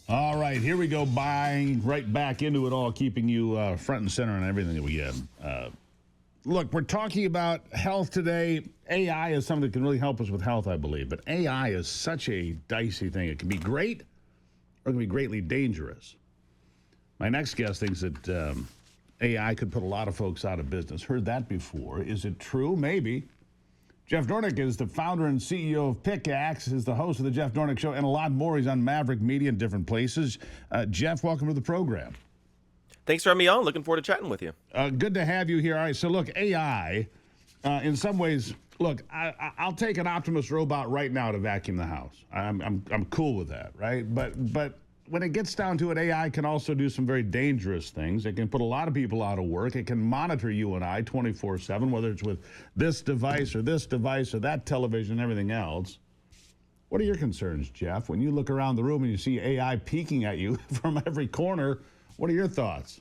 All right, here we go, buying right back into it all, keeping you front and center on everything that we get. Look, we're talking about health today. AI is something that can really help us with health, I believe. But AI is such a dicey thing. It can be great or it can be greatly dangerous. My next guest thinks that AI could put a lot of folks out of business. Heard that before. Is it true? Maybe. Jeff Dornik is the founder and CEO of Pickax, is the host of the Jeff Dornik Show, and a lot more. He's on Maverick Media in different places. Jeff, welcome to the program. Thanks for having me on. Looking forward to chatting with you. Good to have you here. All right, so look, AI, in some ways, look, I'll take an Optimus robot right now to vacuum the house. I'm cool with that, right? But when it gets down to it, AI can also do some very dangerous things. It can put a lot of people out of work. It can monitor you and I 24/7, whether it's with this device or that television and everything else. What are your concerns, Jeff? When you look around the room and you see AI peeking at you from every corner, what are your thoughts?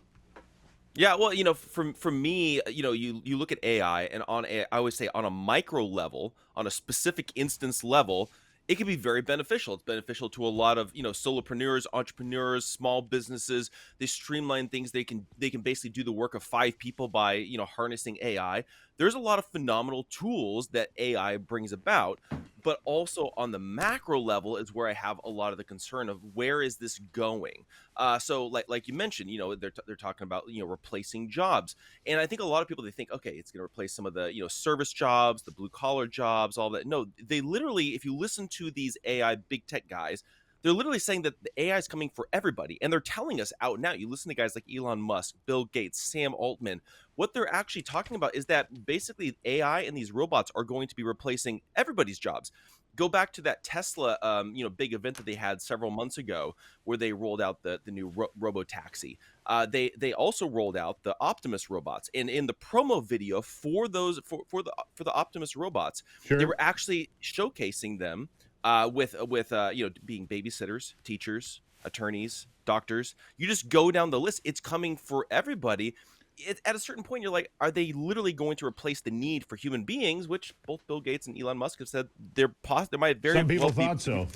Yeah, well, for me, you look at AI, and I always say on a micro level, on a specific instance level, it can be very beneficial. It's beneficial to a lot of, solopreneurs, entrepreneurs, small businesses. They streamline things. They can basically do the work of 5 people by, harnessing AI. There's a lot of phenomenal tools that AI brings about, but also on the macro level is where I have a lot of the concern of where is this going. So like you mentioned, they're talking about, replacing jobs. And I think a lot of people, they think, okay, it's going to replace some of the, service jobs, the blue collar jobs, all that. No, they literally, if you listen to these AI big tech guys, they're literally saying that the AI is coming for everybody. And they're telling us out now. You listen to guys like Elon Musk, Bill Gates, Sam Altman. What they're actually talking about is that basically AI and these robots are going to be replacing everybody's jobs. Go back to that Tesla, big event that they had several months ago, where they rolled out the new robo-taxi. They also rolled out the Optimus robots, and in the promo video for those for the Optimus robots, Sure. they were actually showcasing them with being babysitters, teachers, attorneys, doctors. You just go down the list. It's coming for everybody. At a certain point, you're like, are they literally going to replace the need for human beings, which both Bill Gates and Elon Musk have said there might very Some people well thought so.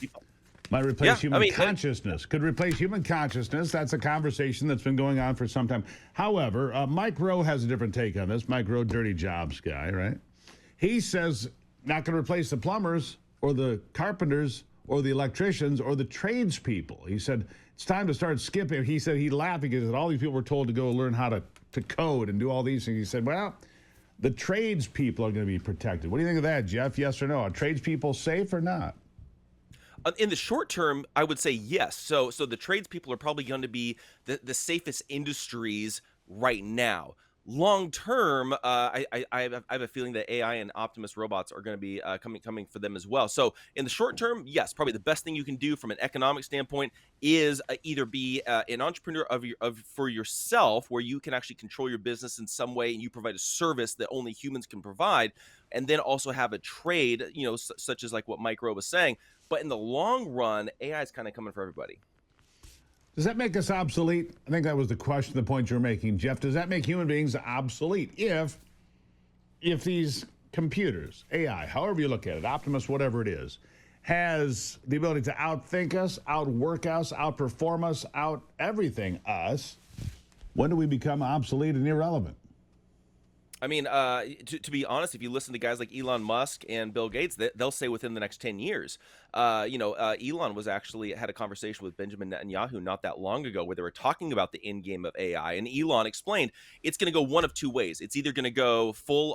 Might replace human consciousness. Could replace human consciousness. That's a conversation that's been going on for some time. However, Mike Rowe has a different take on this. Mike Rowe, dirty jobs guy, right? He says not going to replace the plumbers or the carpenters or the electricians or the tradespeople. He said it's time to start skipping. He said he laughed because all these people were told to go learn how to code and do all these things. He said, well, the tradespeople are going to be protected. What do you think of that, Jeff? Yes or no? Are tradespeople safe or not? In the short term, I would say yes. So the tradespeople are probably going to be the safest industries right now. Long term, I have a feeling that AI and Optimus robots are going to be coming for them as well. So in the short term, yes, probably the best thing you can do from an economic standpoint is either be an entrepreneur for yourself, where you can actually control your business in some way and you provide a service that only humans can provide, and then also have a trade, such as like what Mike Rowe was saying. But in the long run, AI is kind of coming for everybody. Does that make us obsolete? I think that was the question, the point you're making, Jeff. Does that make human beings obsolete if these computers, AI, however you look at it, Optimus, whatever it is, has the ability to outthink us, outwork us, outperform us, out everything us, when do we become obsolete and irrelevant? I mean, to be honest, if you listen to guys like Elon Musk and Bill Gates, they'll say within the next 10 years. Elon was actually had a conversation with Benjamin Netanyahu not that long ago where they were talking about the end game of AI. And Elon explained it's going to go one of two ways. It's either going to go full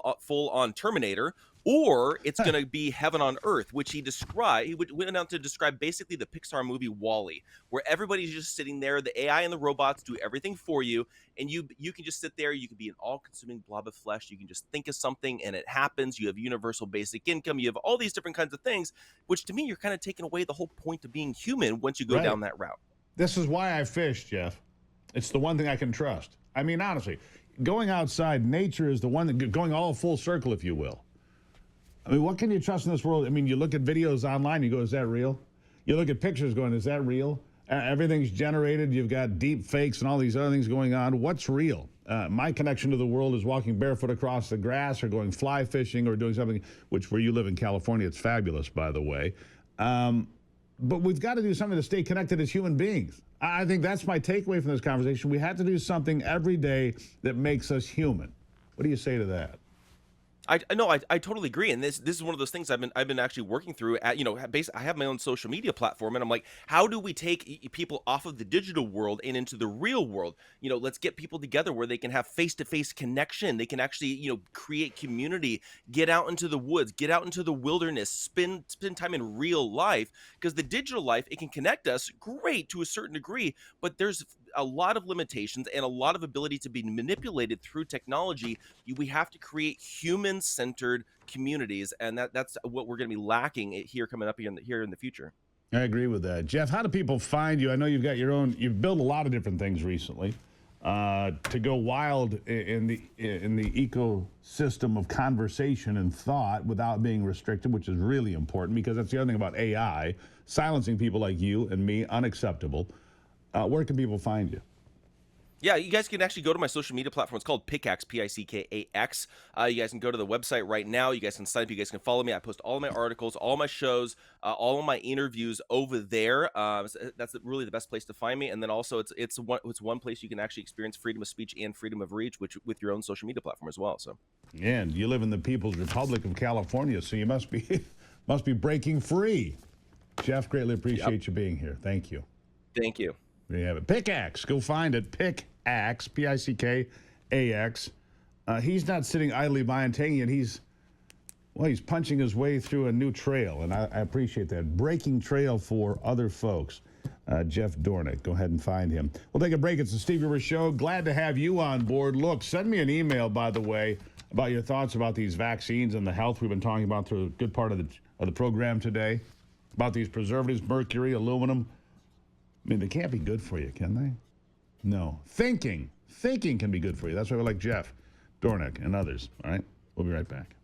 on Terminator, or it's going to be heaven on earth, which he described. He went on to describe basically the Pixar movie WALL-E, where everybody's just sitting there. The AI and the robots do everything for you, and you can just sit there. You can be an all-consuming blob of flesh. You can just think of something, and it happens. You have universal basic income. You have all these different kinds of things, which to me, you're kind of taking away the whole point of being human once you go down that route. This is why I fish, Jeff. It's the one thing I can trust. I mean, honestly, going outside, nature is the one that going all full circle, if you will. I mean, what can you trust in this world? I mean, you look at videos online, you go, is that real? You look at pictures going, is that real? Everything's generated. You've got deep fakes and all these other things going on. What's real? My connection to the world is walking barefoot across the grass or going fly fishing or doing something, which where you live in California, it's fabulous, by the way. but we've got to do something to stay connected as human beings. I think that's my takeaway from this conversation. We have to do something every day that makes us human. What do you say to that? I know I totally agree, and this is one of those things I've been actually working through. At I have my own social media platform, and I'm like, how do we take people off of the digital world and into the real world? Let's get people together where they can have face to face connection. They can actually create community, get out into the woods, get out into the wilderness, spend time in real life. Because the digital life, it can connect us great to a certain degree, but there's a lot of limitations and a lot of ability to be manipulated through technology. We have to create human-centered communities, and that's what we're going to be lacking here coming up here in the future. I agree with that. Jeff, how do people find you? I know you've got you've built a lot of different things recently to go wild in the ecosystem of conversation and thought without being restricted, which is really important, because that's the other thing about AI, silencing people like you and me, unacceptable. Where can people find you? Yeah, you guys can actually go to my social media platform. It's called Pickax, Pickax. You guys can go to the website right now. You guys can sign up. You guys can follow me. I post all of my articles, all my shows, all of my interviews over there. So that's really the best place to find me. And then also, it's one place you can actually experience freedom of speech and freedom of reach, which with your own social media platform as well. So, and you live in the People's Republic of California, so you must be breaking free. Jeff, greatly appreciate you being here. Thank you. Thank you. There you have it. Pickax. Go find it. Pickax. Pickax. He's not sitting idly by and taking it. He's punching his way through a new trail, and I appreciate that. Breaking trail for other folks. Jeff Dornik. Go ahead and find him. We'll take a break. It's the Steve Gruber Show. Glad to have you on board. Look, send me an email, by the way, about your thoughts about these vaccines and the health we've been talking about through a good part of the program today, about these preservatives, mercury, aluminum. I mean, they can't be good for you, can they? No. Thinking can be good for you. That's why we like Jeff Dornik and others. All right? We'll be right back.